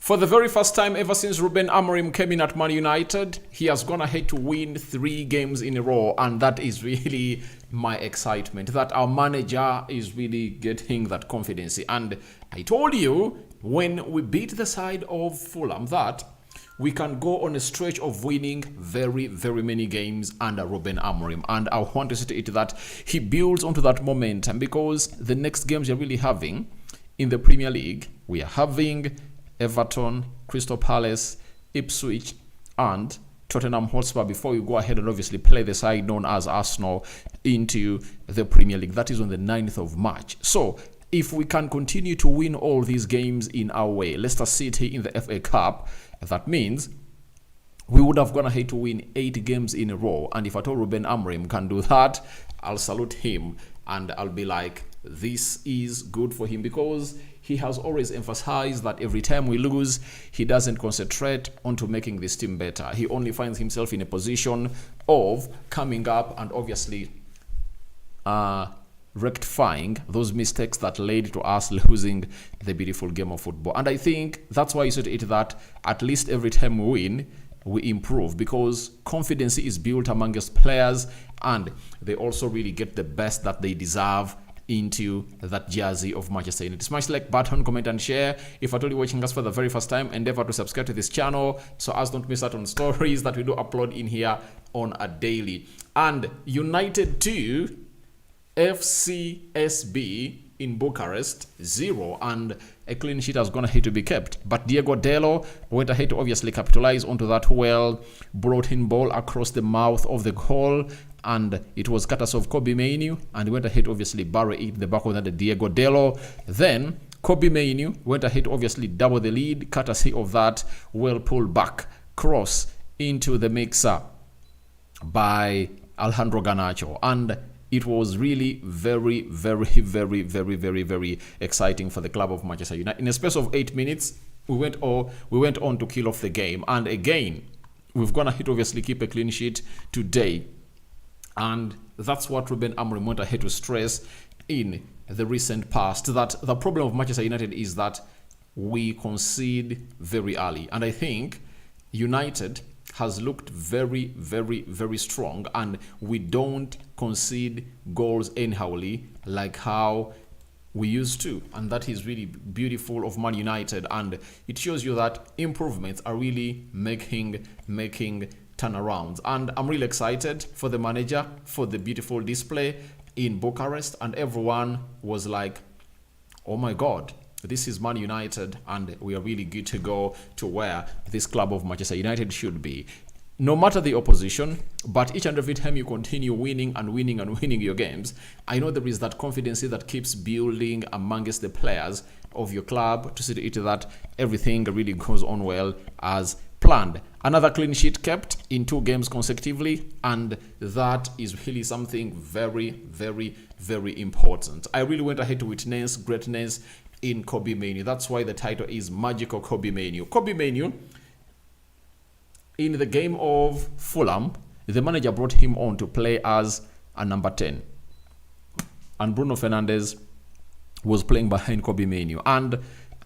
For the very first time ever since Ruben Amorim came in at Man United, he has gone ahead to win 3 games in a row, and that is really my excitement, that our manager is really getting that confidence. And I told you when we beat the side of Fulham that we can go on a stretch of winning very, very many games under Ruben Amorim. And I want to state that he builds onto that momentum, because the next games you're really having in the Premier League, we are having Everton, Crystal Palace, Ipswich, and Tottenham Hotspur before you go ahead and obviously play the side known as Arsenal into the Premier League. That is on the 9th of March. So if we can continue to win all these games in our way, Leicester City in the FA Cup, that means we would have gone ahead to win 8 games in a row. And if at all Ruben Amorim can do that, I'll salute him and I'll be like, this is good for him, because he has always emphasized that every time we lose, he doesn't concentrate onto making this team better. He only finds himself in a position of coming up and obviously rectifying those mistakes that led to us losing the beautiful game of football. And I think that's why you said it, that at least every time we win, we improve, because confidence is built amongst players and they also really get the best that they deserve into that jersey of Manchester United. Smash like button, comment and share. If at all you're watching us for the very first time, endeavor to subscribe to this channel so as don't miss out on stories that we do upload in here on a daily. And United 2, FCSB in Bucharest 0, and a clean sheet has gone ahead to be kept. But Diego Delo went ahead to obviously capitalize onto that well brought in ball across the mouth of the goal, and it was courtesy of Kobbie Mainoo, and he went ahead to obviously bury it in the back of the Diego Delo. Then Kobbie Mainoo went ahead to obviously double the lead courtesy of that well pulled back cross into the mixer by Alejandro Garnacho, and it was really very, very, very, very, very, very exciting for the club of Manchester United. In a space of 8 minutes, we went on to kill off the game. And again, we've gone ahead to obviously keep a clean sheet today. And that's what Ruben Amorim went ahead to stress in the recent past, that the problem of Manchester United is that we concede very early. And I think United has looked very, very, very strong, and we don't concede goals anyhowly like how we used to, and that is really beautiful of Man United, and it shows you that improvements are really making turnarounds. And I'm really excited for the manager, for the beautiful display in Bucharest, and everyone was like, oh my god, this is Man United, and we are really good to go to where this club of Manchester United should be. No matter the opposition, but each and every time you continue winning and winning and winning your games, I know there is that confidence that keeps building amongst the players of your club to see to it that everything really goes on well as planned. Another clean sheet kept in 2 games consecutively, and that is really something very, very, very important. I really went ahead to witness greatness in Kobbie Mainoo. That's why the title is Magical Kobbie Mainoo. Kobbie Mainoo, in the game of Fulham, the manager brought him on to play as a number 10. And Bruno Fernandes was playing behind Kobbie Mainoo. And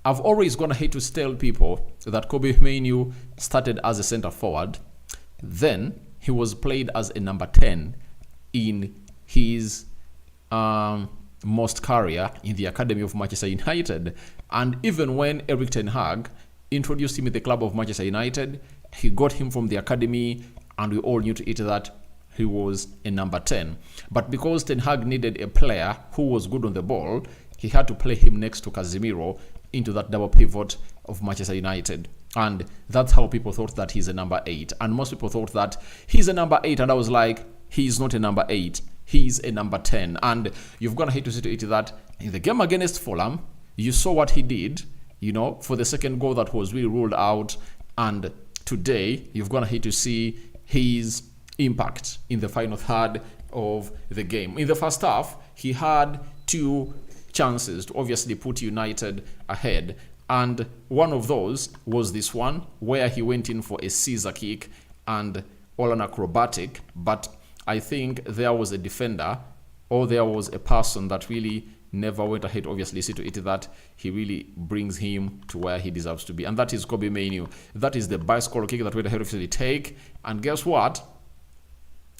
I've always gone ahead to tell people that Kobbie Mainoo started as a centre forward. Then he was played as a number 10 in his most career in the academy of Manchester United. And even when Erik ten Hag introduced him in the club of Manchester United, he got him from the academy, and we all knew to it that he was a number 10. But because Ten Hag needed a player who was good on the ball, he had to play him next to Casemiro into that double pivot of Manchester United. And that's how people thought that he's a number 8. And most people thought that he's a number 8, and I was like, he's not a number 8. He's a number 10. And you've gone ahead to see to it that in the game against Fulham, you saw what he did, for the second goal that was really ruled out. And today, you've gone ahead to see his impact in the final third of the game. In the first half, he had 2 chances to obviously put United ahead. And one of those was this one, where he went in for a scissor kick and all an acrobatic. But I think there was a defender, or there was a person that really never went ahead, obviously, see to it that he really brings him to where he deserves to be. And that is Kobbie Mainoo. That is the bicycle kick that went ahead, obviously, take. And guess what?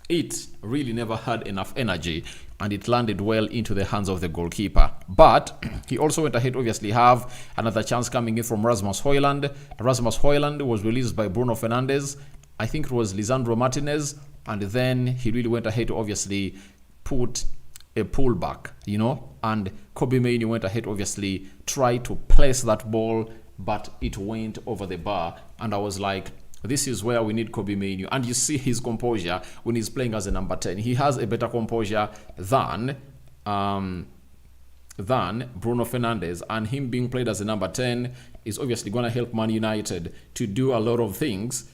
It really never had enough energy, and it landed well into the hands of the goalkeeper. But he also went ahead, obviously, have another chance coming in from Rasmus Højlund. Rasmus Højlund was released by Bruno Fernandes. I think it was Lisandro Martinez. And then he really went ahead to obviously put a pullback, you know. And Kobbie Mainoo went ahead, obviously, tried to place that ball, but it went over the bar. And I was like, this is where we need Kobbie Mainoo. And you see his composure when he's playing as a number 10. He has a better composure than Bruno Fernandes. And him being played as a number 10 is obviously going to help Man United to do a lot of things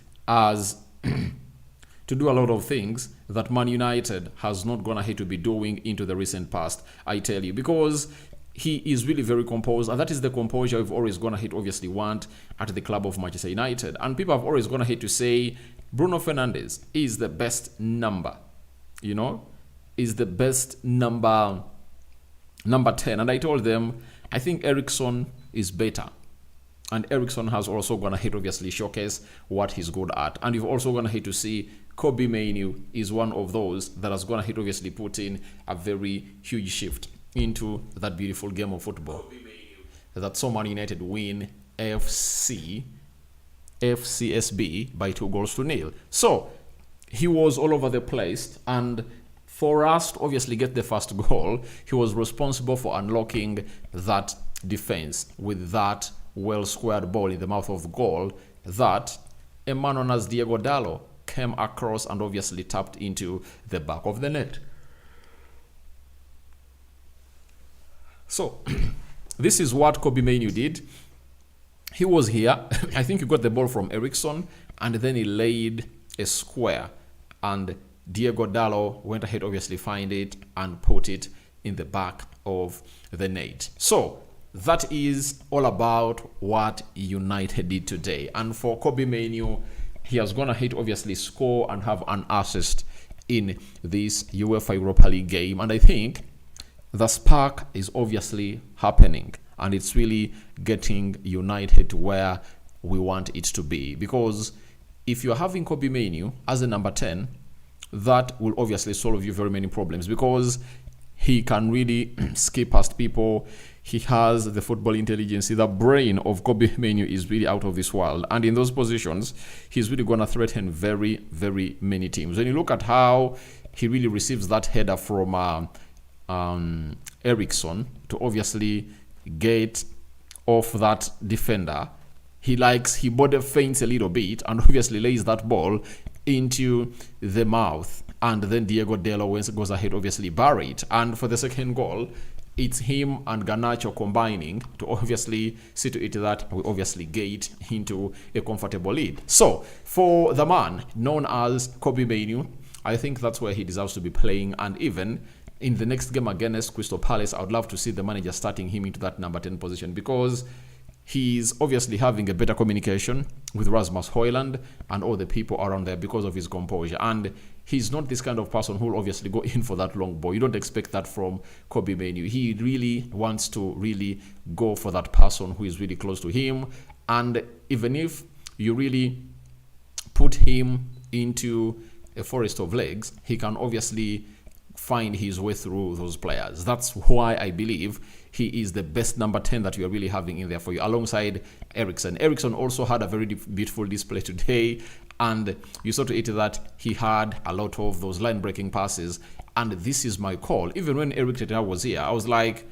that Man United has not gone ahead to be doing into the recent past, I tell you, because he is really very composed, and that is the composure we've always gone ahead obviously want at the club of Manchester United. And people have always gone ahead to say Bruno Fernandes is the best number, you know, is the best number 10. And I told them, I think Eriksen is better. And Eriksen has also gone ahead obviously showcase what he's good at. And you've also gone ahead to see Kobbie Mainoo is one of those that has gone ahead obviously put in a very huge shift into that beautiful game of football that saw Man United win FCSB by 2-0. So he was all over the place, and for us to obviously get the first goal, he was responsible for unlocking that defense with that well-squared ball in the mouth of goal that a man known as Diego Dallo came across and obviously tapped into the back of the net. So this is what Kobbie Mainoo did. He was here. I think he got the ball from Eriksen, and then he laid a square, and Diego Dallo went ahead obviously find it and put it in the back of the net. So that is all about what United did today. And for Kobbie Mainoo, he has gone ahead to obviously score and have an assist in this UEFA Europa League game. And I think the spark is obviously happening, and it's really getting United to where we want it to be. Because if you're having Kobbie Mainoo as a number 10, that will obviously solve you very many problems, because he can really skip past people. He has the football intelligence. The brain of Kobbie Mainoo is really out of this world. And in those positions, he's really going to threaten very, very many teams. When you look at how he really receives that header from Eriksen to obviously get off that defender, he body feints a little bit and obviously lays that ball into the mouth, and then Diego Dallo goes ahead obviously bury it. And for the second goal, it's him and Garnacho combining to obviously see to it that we obviously get into a comfortable lead. So for the man known as Kobbie Mainoo, I think that's where he deserves to be playing. And even in the next game against Crystal Palace, I would love to see the manager starting him into that number 10 position, because he's obviously having a better communication with Rasmus Højlund and all the people around there because of his composure. And he's not this kind of person who will obviously go in for that long ball. You don't expect that from Kobbie Mainoo. He really wants to really go for that person who is really close to him. And even if you really put him into a forest of legs, he can obviously find his way through those players. That's why I believe he is the best number 10 that you are really having in there for you, alongside Eriksen. Eriksen also had a very beautiful display today, and you saw to it that he had a lot of those line-breaking passes. And this is my call. Even when Erik Ten Hag was here, I was like,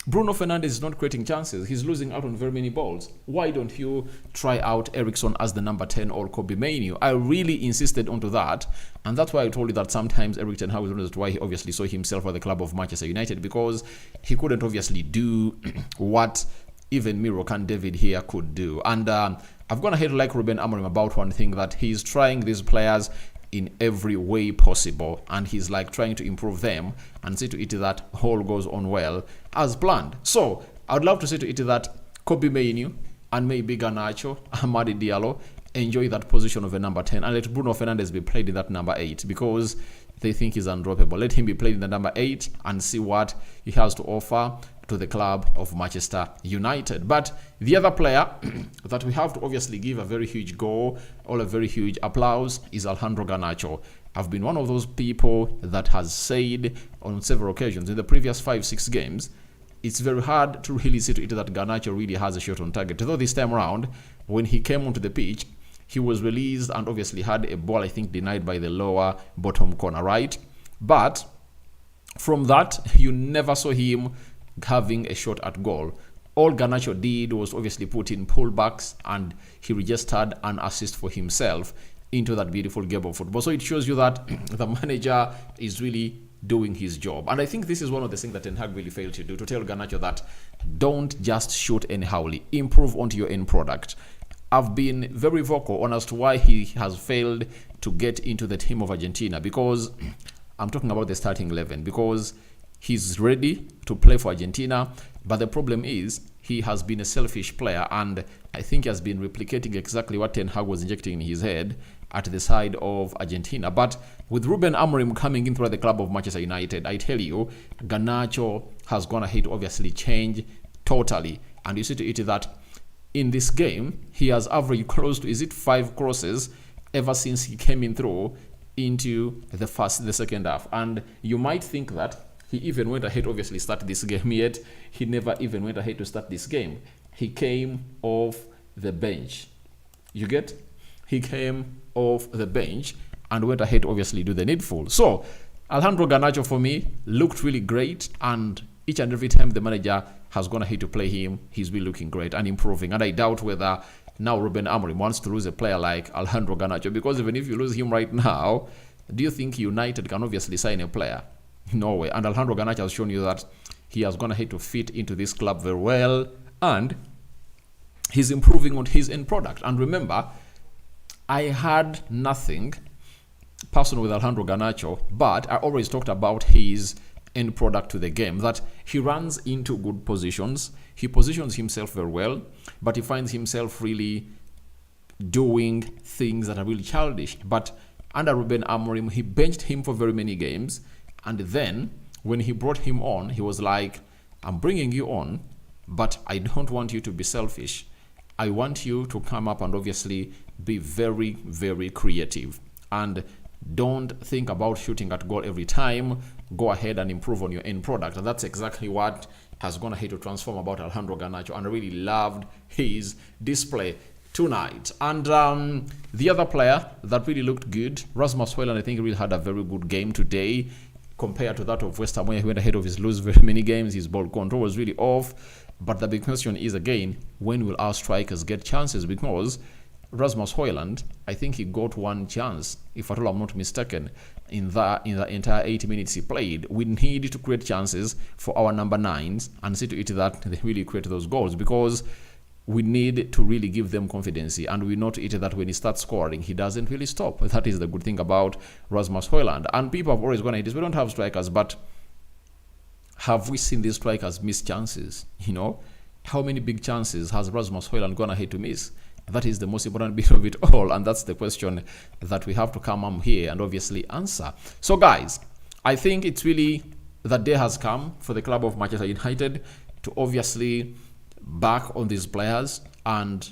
Bruno Fernandes is not creating chances. He's losing out on very many balls. Why don't you try out Eriksen as the number 10 or Kobbie Mainoo? I really insisted onto that. And that's why I told you that sometimes Erik Ten Hag is why he obviously saw himself at the club of Manchester United, because he couldn't obviously do what even Miro and David here could do. And I've gone ahead to like Ruben Amorim about one thing, that he's trying these players in every way possible, and he's like trying to improve them and see to it that all goes on well as planned. So I would love to see to it that Kobbie Mainoo and maybe Garnacho, Amadi Diallo, enjoy that position of a number 10 and let Bruno Fernandes be played in that number 8 because they think he's undroppable. Let him be played in the number 8 and see what he has to offer to the club of Manchester United. But the other player that we have to obviously give a very huge go or a very huge applause is Alejandro Garnacho. I've been one of those people that has said on several occasions in the previous 5-6 games, it's very hard to really see to it that Garnacho really has a shot on target. Though this time around, when he came onto the pitch, he was released and obviously had a ball, I think, denied by the lower bottom corner, right? But from that, you never saw him having a shot at goal. All Garnacho did was obviously put in pullbacks and he registered an assist for himself into that beautiful game of football. So it shows you that the manager is really doing his job. And I think this is one of the things that Ten Hag really failed to do, to tell Garnacho that don't just shoot anyhowly, improve onto your end product. I've been very vocal on as to why he has failed to get into the team of Argentina, because I'm talking about the starting 11, because he's ready to play for Argentina, but the problem is he has been a selfish player, and I think he has been replicating exactly what Ten Hag was injecting in his head at the side of Argentina. But with Ruben Amorim coming in through the club of Manchester United, I tell you, Garnacho has gone ahead to obviously change totally. And you see to it that in this game, he has averaged close to, 5 crosses ever since he came in through into the second half. And you might think that he even went ahead to obviously start this game, yet he never even went ahead to start this game. He came off the bench. You get? He came off the bench and went ahead to obviously do the needful. So Alejandro Garnacho for me looked really great, and each and every time the manager has gone ahead to play him, he's been looking great and improving. And I doubt whether now Ruben Amorim wants to lose a player like Alejandro Garnacho, because even if you lose him right now, do you think United can obviously sign a player? No way. And Alejandro Garnacho has shown you that he has gone ahead to fit into this club very well, and he's improving on his end product. And remember, I had nothing personal with Alejandro Garnacho, but I always talked about his end product to the game, that he runs into good positions, he positions himself very well, but he finds himself really doing things that are really childish. But under Ruben Amorim, he benched him for very many games, and then when he brought him on, he was like, I'm bringing you on, but I don't want you to be selfish. I want you to come up and obviously be very, very creative. And don't think about shooting at goal every time. Go ahead and improve on your end product. And that's exactly what has gone ahead to transform about Alejandro Garnacho. And I really loved his display tonight. And the other player that really looked good, Rasmus Højlund, I think really had a very good game today compared to that of West Ham, where he went ahead of his lose very many games. His ball control was really off. But the big question is, again, when will our strikers get chances? Because Rasmus Højlund, I think he got one chance, if at all I'm not mistaken, in the entire 80 minutes he played. We need to create chances for our number 9s and see to it that they really create those goals, because we need to really give them confidence. And we know to it that when he starts scoring, he doesn't really stop. That is the good thing about Rasmus Højlund. And people have always gone at this, we don't have strikers, but have we seen these strikers miss chances? You know, how many big chances has Rasmus Højlund gone ahead to miss? That is the most important bit of it all, and that's the question that we have to come up here and obviously answer. So guys, I think it's really that day has come for the club of Manchester United to obviously back on these players and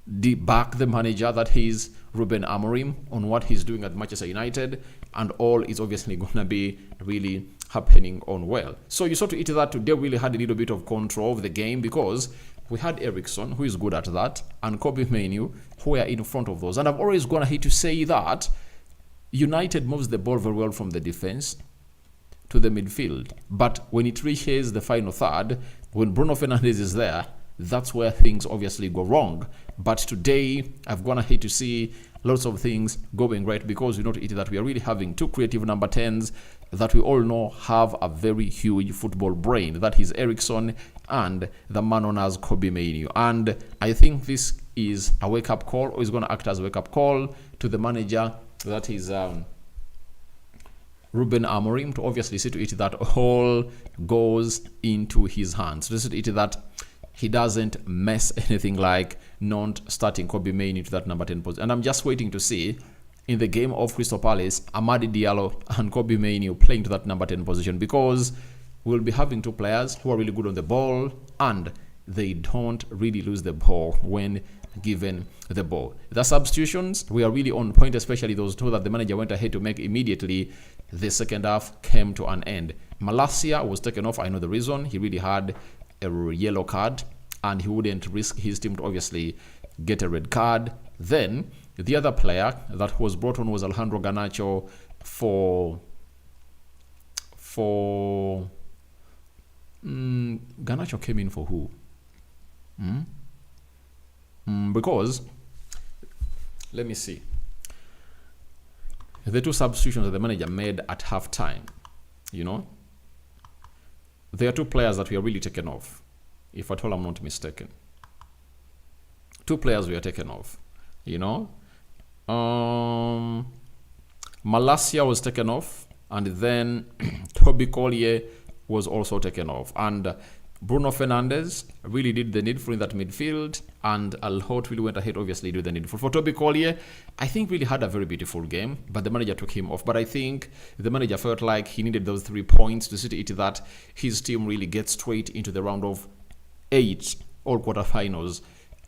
back the manager, that is Ruben Amorim, on what he's doing at Manchester United, and all is obviously going to be really happening on well. So you saw to it that today really had a little bit of control of the game, because we had Eriksen, who is good at that, and Kobbie Mainoo, who are in front of those. And I've always gone ahead to say that United moves the ball very well from the defense to the midfield. But when it reaches the final third, when Bruno Fernandes is there, that's where things obviously go wrong. But today, I've gone ahead to see lots of things going right, because we know that we are really having two creative number 10s that we all know have a very huge football brain. That is Eriksen and the man known as Kobbie Mainoo. And I think this is a wake-up call, or is going to act as a wake-up call to the manager, that is Ruben Amorim, to obviously see to it that all goes into his hands. To see to it that he doesn't mess anything like not starting Kobbie Mainoo into that number 10 position. And I'm just waiting to see in the game of Crystal Palace, Amadi Diallo and Kobbie Mainoo playing to that number 10 position, because we'll be having two players who are really good on the ball and they don't really lose the ball when given the ball. The substitutions, we are really on point, especially those two that the manager went ahead to make immediately the second half came to an end. Malacia was taken off. I know the reason. He really had a yellow card and he wouldn't risk his team to obviously get a red card. Then the other player that was brought on was Alejandro Garnacho for Garnacho came in for who? Because let me see, the two substitutions that the manager made at halftime, there are two players that were really taken off, if at all I'm not mistaken. Two players were taken off, Malacia was taken off, and then Toby Collier was also taken off, and Bruno Fernandes really did the needful in that midfield, and Alhot really went ahead, obviously, do the needful. For Toby Collier, I think really had a very beautiful game, but the manager took him off. But I think the manager felt like he needed those 3 points to see to it that his team really gets straight into the round of 8 all quarterfinals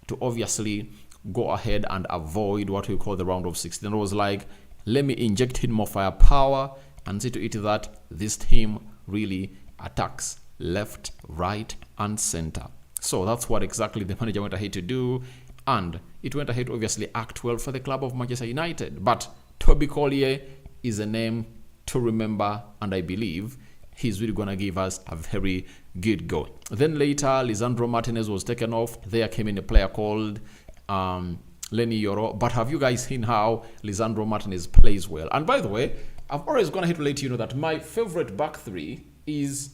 to obviously go ahead and avoid what we call the round of 16. It was like, let me inject him more firepower and see to it that this team really attacks left, right, and center. So that's what exactly the manager went ahead to do, and it went ahead to obviously act well for the club of Manchester United. But Toby Collier is a name to remember, and I believe he's really going to give us a very good go. Then later, Lisandro Martinez was taken off. There came in a player called Lenny Yoro. But have you guys seen how Lisandro Martinez plays well? And by the way, I've always gone ahead to let you know that my favorite back three is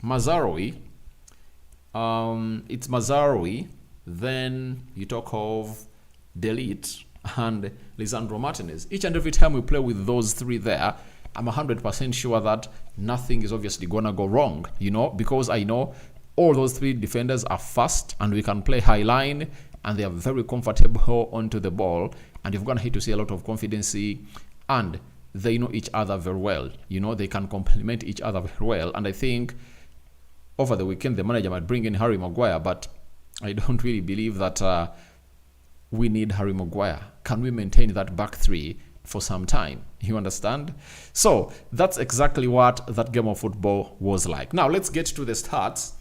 Mazraoui. It's Mazraoui. Then you talk of Delete and Lisandro Martinez. Each and every time we play with those three there, I'm 100% sure that nothing is obviously gonna go wrong, because I know all those three defenders are fast and we can play high line and they are very comfortable onto the ball, and you're gonna hit to see a lot of confidence, and they know each other very well. They can complement each other very well. And I think over the weekend the manager might bring in Harry Maguire, but I don't really believe that we need Harry Maguire. Can we maintain that back three for some time? You understand? So that's exactly what that game of football was like. Now let's get to the stats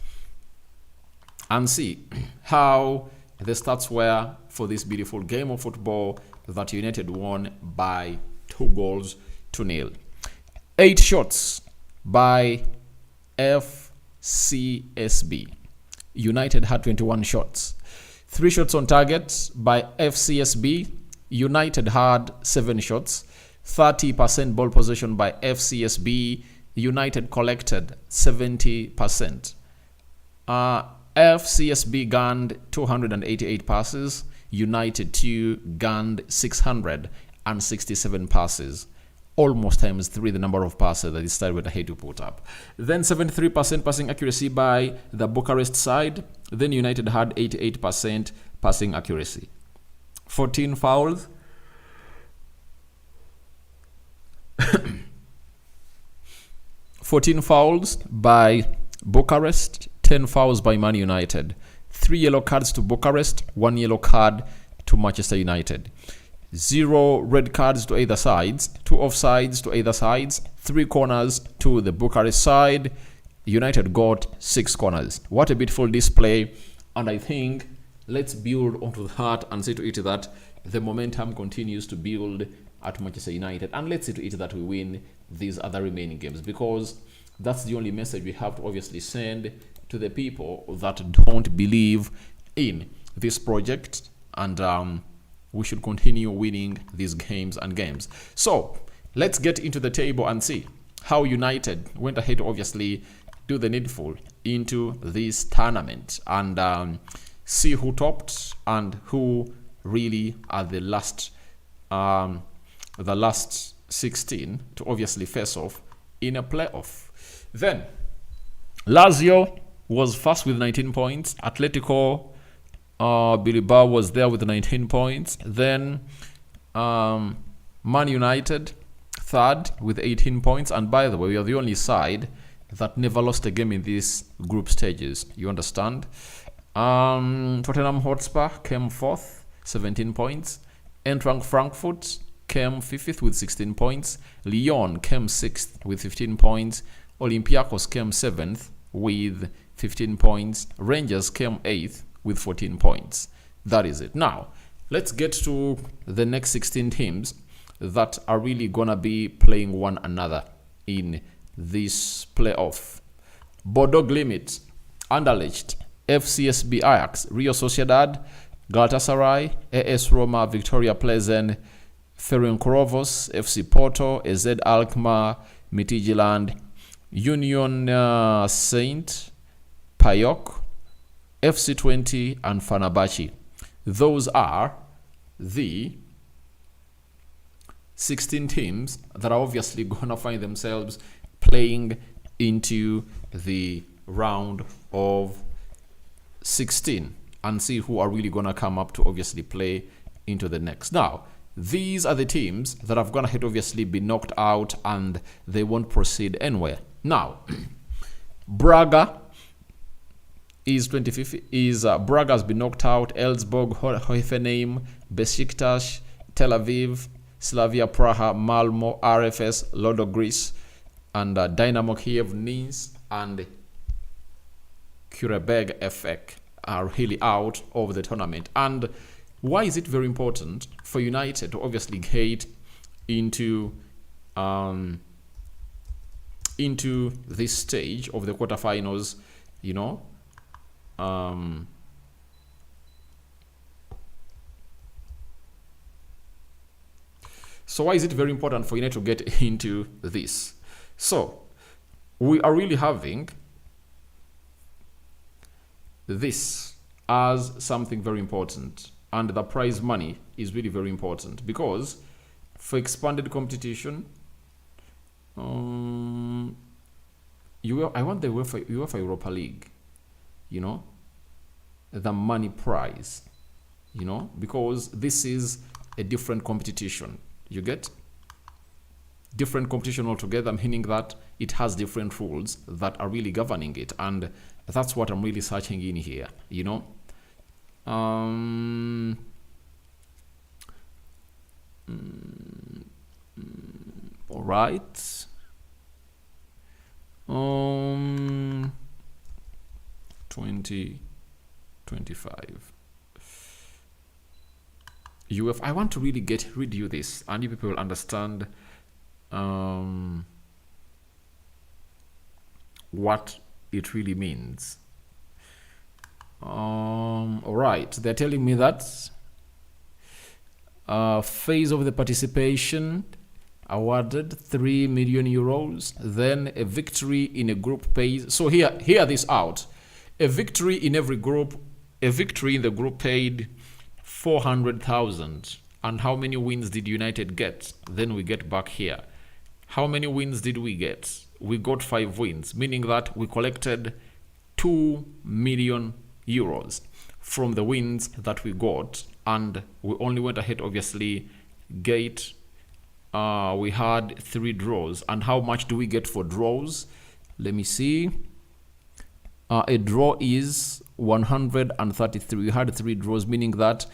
and see how the stats were for this beautiful game of football that United won by 2-0. 8 shots by FCSB. United had 21 shots. 3 shots on target by FCSB. United had 7 shots. 30% ball possession by FCSB. United collected 70%. FCSB gunned 288 passes. United 2 gunned 667 passes. Almost times 3 the number of passes that this side went ahead to put up. Then 73% passing accuracy by the Bucharest side. Then United had 88% passing accuracy. 14 fouls. 14 fouls by Bucharest, 10 fouls by Man United. 3 yellow cards to Bucharest, 1 yellow card to Manchester United. 0 red cards to either sides, 2 offsides to either sides, 3 corners to the Bucharest side. United got 6 corners. What a beautiful display. And I think let's build onto that and see to it that the momentum continues to build at Manchester United. And let's see to it that we win these other remaining games, because that's the only message we have to obviously send to the people that don't believe in this project. And we should continue winning these games and games. So let's get into the table and see how United went ahead to obviously do the needful into this tournament, and see who topped and who really are the last 16 to obviously face off in a playoff. Then Lazio was first with 19 points. Atletico Bilbao was there with 19 points. Then Man United third with 18 points. And by the way, we are the only side that never lost a game in these group stages. You understand? Tottenham Hotspur came fourth, 17 points. Eintracht Frankfurt came fifth with 16 points. Lyon came sixth with 15 points. Olympiacos came seventh with 15 points. Rangers came eighth with 14 points. That is it. Now, let's get to the next 16 teams that are really gonna be playing one another in this playoff. Bodo Glimt, Anderlecht, FCSB Ajax, Real Sociedad, Galatasaray, AS Roma, Victoria Pleasant, Ferencvaros, FC Porto, AZ Alkmaar, Midtjylland, Union Saint, PAOK, FC20, and Fenerbahce. Those are the 16 teams that are obviously going to find themselves playing into the round of 16 and see who are really going to come up to obviously play into the next. Now, these are the teams that are going to obviously be knocked out and they won't proceed anywhere. Now, Braga is 25th. Braga has been knocked out. Elfsborg, Hoffenheim, Besiktas, Tel Aviv, Slavia Praha, Malmo, RFS, Ludogorets, and Dynamo Kiev, Nice, and Kurebeg FK are really out of the tournament. And why is it very important for United to obviously get into this stage of the quarterfinals? You know, so why is it very important for United to get into this? So we are really having this as something very important, and the prize money is really very important because for expanded competition, I want the UEFA Europa League, you know, the money prize, you know, because this is a different competition. You get different competition altogether, meaning that it has different rules that are really governing it, and that's what I'm really searching in here, you know. All right. 2025 UF. I want to really read you this, and you people will understand what it really means. All right, they're telling me that phase of the participation awarded 3 million euros, then a victory in a group pays. So hear this out. A victory in every group, a victory in the group paid 400,000. And how many wins did United get? Then we get back here. How many wins did we get? We got 5 wins, meaning that we collected 2 million euros from the wins that we got, and we only went ahead obviously get we had 3 draws. And how much do we get for draws? Let me see. A draw is 133. We had 3 draws, meaning that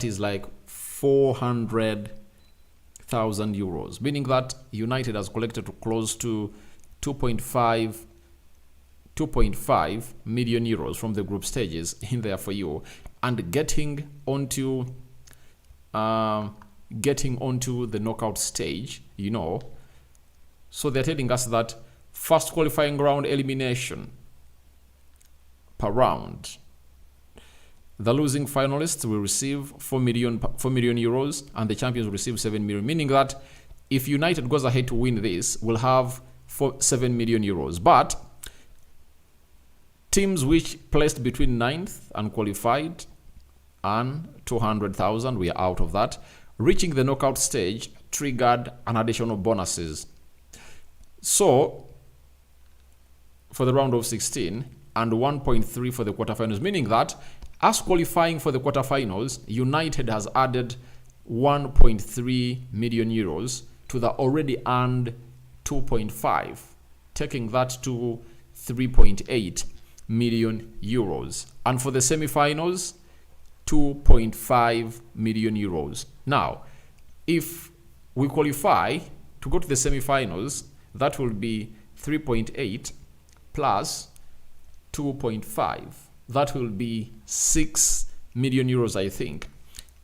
is like 400,000 euros, meaning that United has collected close to 2.5 million euros from the group stages in there for you, and getting onto the knockout stage, you know. So they're telling us that first qualifying round elimination per round, the losing finalists will receive 4 million euros, and the champions will receive 7 million, meaning that if United goes ahead to win this, we'll have 7 million euros. But teams which placed between 9th and qualified and 200,000, we are out of that. Reaching the knockout stage triggered an additional bonuses. So for the round of 16, and 1.3 for the quarterfinals, meaning that as qualifying for the quarterfinals, United has added 1.3 million euros to the already earned 2.5, taking that to 3.8 million euros. And for the semi-finals, 2.5 million euros. Now, if we qualify to go to the semi-finals, that will be 3.8 plus 2.5. That will be 6 million euros, I think.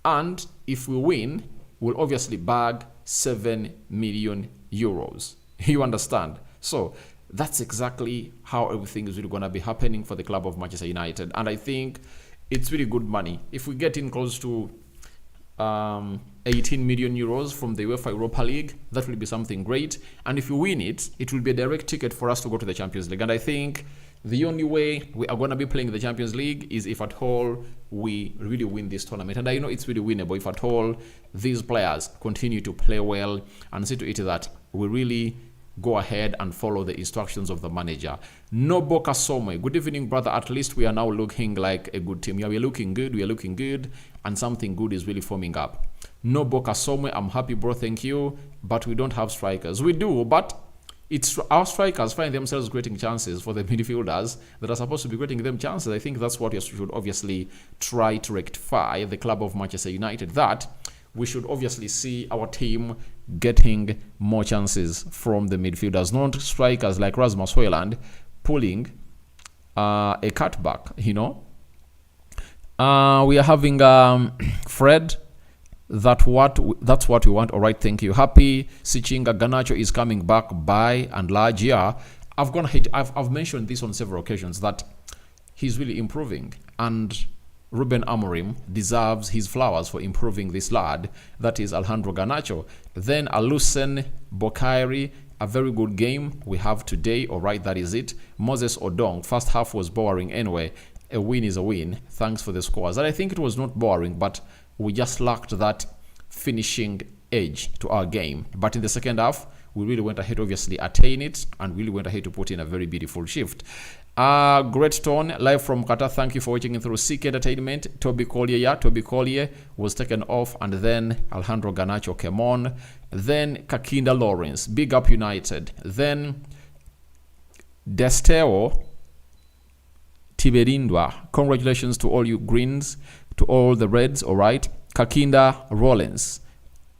And if we win, we'll obviously bag 7 million euros. You understand? So that's exactly how everything is really going to be happening for the club of Manchester United. And I think it's really good money. If we get in close to 18 million euros from the UEFA Europa League, that will be something great. And if you win it, it will be a direct ticket for us to go to the Champions League. And I think the only way we are going to be playing the Champions League is if at all we really win this tournament. And I know it's really winnable if at all these players continue to play well and see to it that we really go ahead and follow the instructions of the manager. Nobo Kasome, good evening, brother. At least we are now looking like a good team. Yeah, we are looking good, and something good is really forming up. Nobo Kasome, I'm happy, bro, thank you. But we don't have strikers. We do, but it's our strikers find themselves creating chances for the midfielders that are supposed to be creating them chances. I think that's what you should obviously try to rectify, the club of Manchester United, that we should obviously see our team getting more chances from the midfielders, not strikers like Rasmus Højlund pulling a cutback, you know. We are having Fred. That's what we want. All right, thank you. Happy Sichinga Garnacho is coming back by and large. Yeah, I've mentioned this on several occasions that he's really improving, and Ruben Amorim deserves his flowers for improving this lad. That is Alejandro Garnacho. Then Alusen Bokairi, a very good game we have today. All right, that is it. Moses Odong, first half was boring anyway. A win is a win. Thanks for the scores. And I think it was not boring, but we just lacked that finishing edge to our game. But in the second half, we really went ahead to obviously attain it and really went ahead to put in a very beautiful shift. Great Stone, live from Qatar. Thank you for watching through CK Entertainment. Toby Collier was taken off, and then Alejandro Garnacho came on. Then Kakinda Lawrence, big up United. Then Desteo Tiberindwa, congratulations to all you greens, to all the reds. All right, Kakinda Rollins,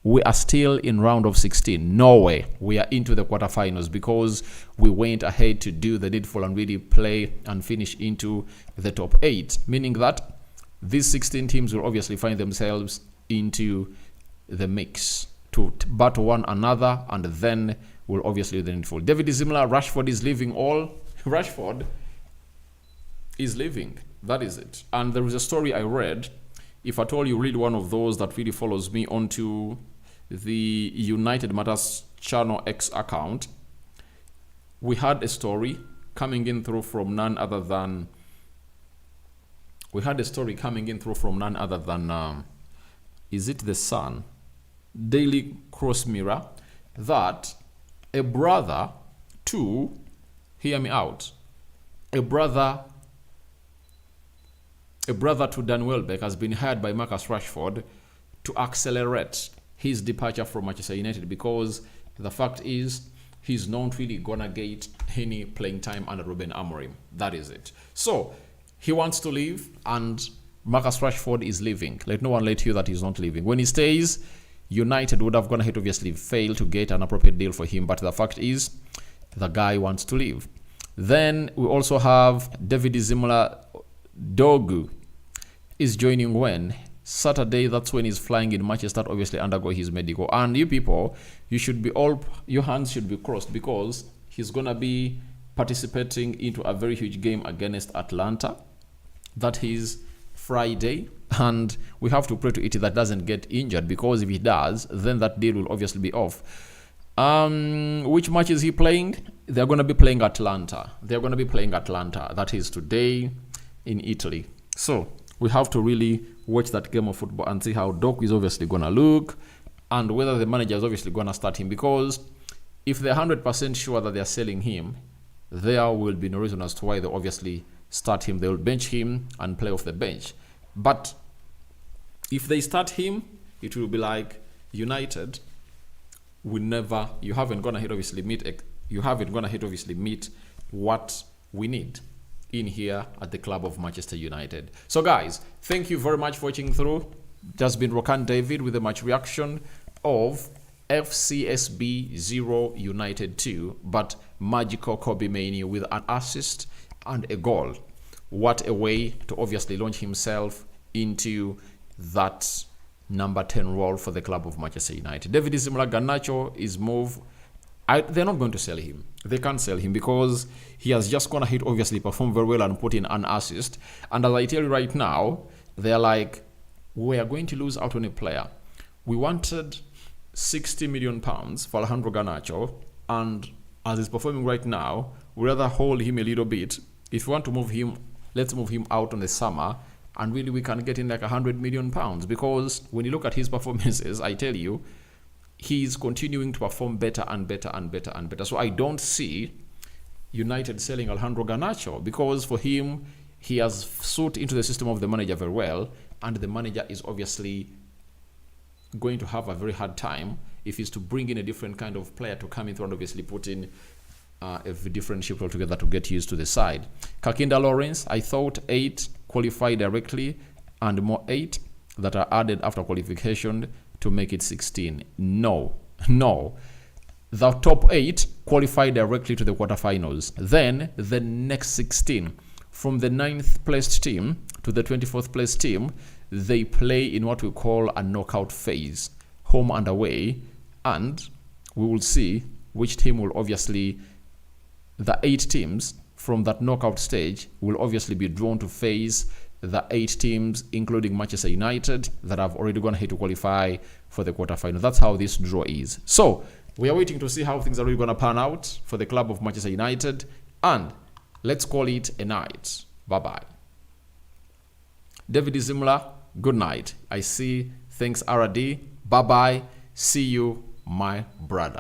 we are still in round of 16. No way. We are into the quarterfinals because we went ahead to do the needful and really play and finish into the top 8. Meaning that these 16 teams will obviously find themselves into the mix to battle one another, and then we'll obviously do the needful. David is similar. Rashford is leaving all. Rashford is leaving. That is it. And there is a story I read. If at all you read one of those that really follows me onto the United Matters Channel X account, we had a story coming in through from none other than is it the Sun, Daily Cross Mirror, that a brother to, hear me out, a brother to Dan Welbeck has been hired by Marcus Rashford to accelerate his departure from Manchester United, because the fact is he's not really gonna get any playing time under Ruben Amorim. That is it. So he wants to leave, and Marcus Rashford is leaving. Let no one let you that he's not leaving. When he stays, United would have gone ahead obviously fail to get an appropriate deal for him, but the fact is the guy wants to leave. Then we also have David Zimola Dogu is joining when? Saturday. That's when he's flying in Manchester to obviously undergo his medical. And you people, you should be all, your hands should be crossed, because he's gonna be participating into a very huge game against Atlanta. That is Friday, and we have to pray to it that doesn't get injured, because if he does, then that deal will obviously be off. Which match is he playing? They're going to be playing Atlanta. That is today in Italy. So we have to really watch that game of football and see how Doc is obviously going to look, and whether the manager is obviously going to start him, because if they're 100% sure that they're selling him, there will be no reason as to why they obviously start him. They will bench him and play off the bench. But if they start him, it will be like United will never. You haven't gonna hit obviously meet. You haven't gonna hit obviously meet what we need in here at the club of Manchester United. So guys, thank you very much for watching through. Just been Rokan David with the match reaction of FCSB 0 United 2, but magical Kobbie Mainoo with an assist and a goal. What a way to obviously launch himself into that number 10 role for the club of Manchester United. Alejandro Garnacho is moved. They're not going to sell him. They can't sell him because he has just gonna hit obviously perform very well and put in an assist. And as I tell you right now, they're like, we are going to lose out on a player. We wanted £60 million for Alejandro Garnacho, and as he's performing right now, we'd rather hold him a little bit. If we want to move him, let's move him out on the summer, and really we can get in like £100 million, because when you look at his performances, I tell you, he's continuing to perform better and better and better and better. So I don't see United selling Alejandro Garnacho, because for him, he has suited into the system of the manager very well, and the manager is obviously going to have a very hard time if he's to bring in a different kind of player to come in through and obviously put in a different shift altogether to get used to the side. Kakinda Lawrence, I thought 8 qualify directly and more 8 that are added after qualification to make it 16. No. The top 8 qualify directly to the quarterfinals. Then the next 16, from the 9th placed team to the 24th placed team, they play in what we call a knockout phase, home and away, and we will see which team will obviously, the 8 teams from that knockout stage will obviously be drawn to face the 8 teams, including Manchester United, that have already gone ahead to qualify for the quarterfinal. That's how this draw is. So we are waiting to see how things are really going to pan out for the club of Manchester United, and let's call it a night. Bye-bye. David Zimla, good night. I see. Thanks, RD. Bye-bye. See you, my brother.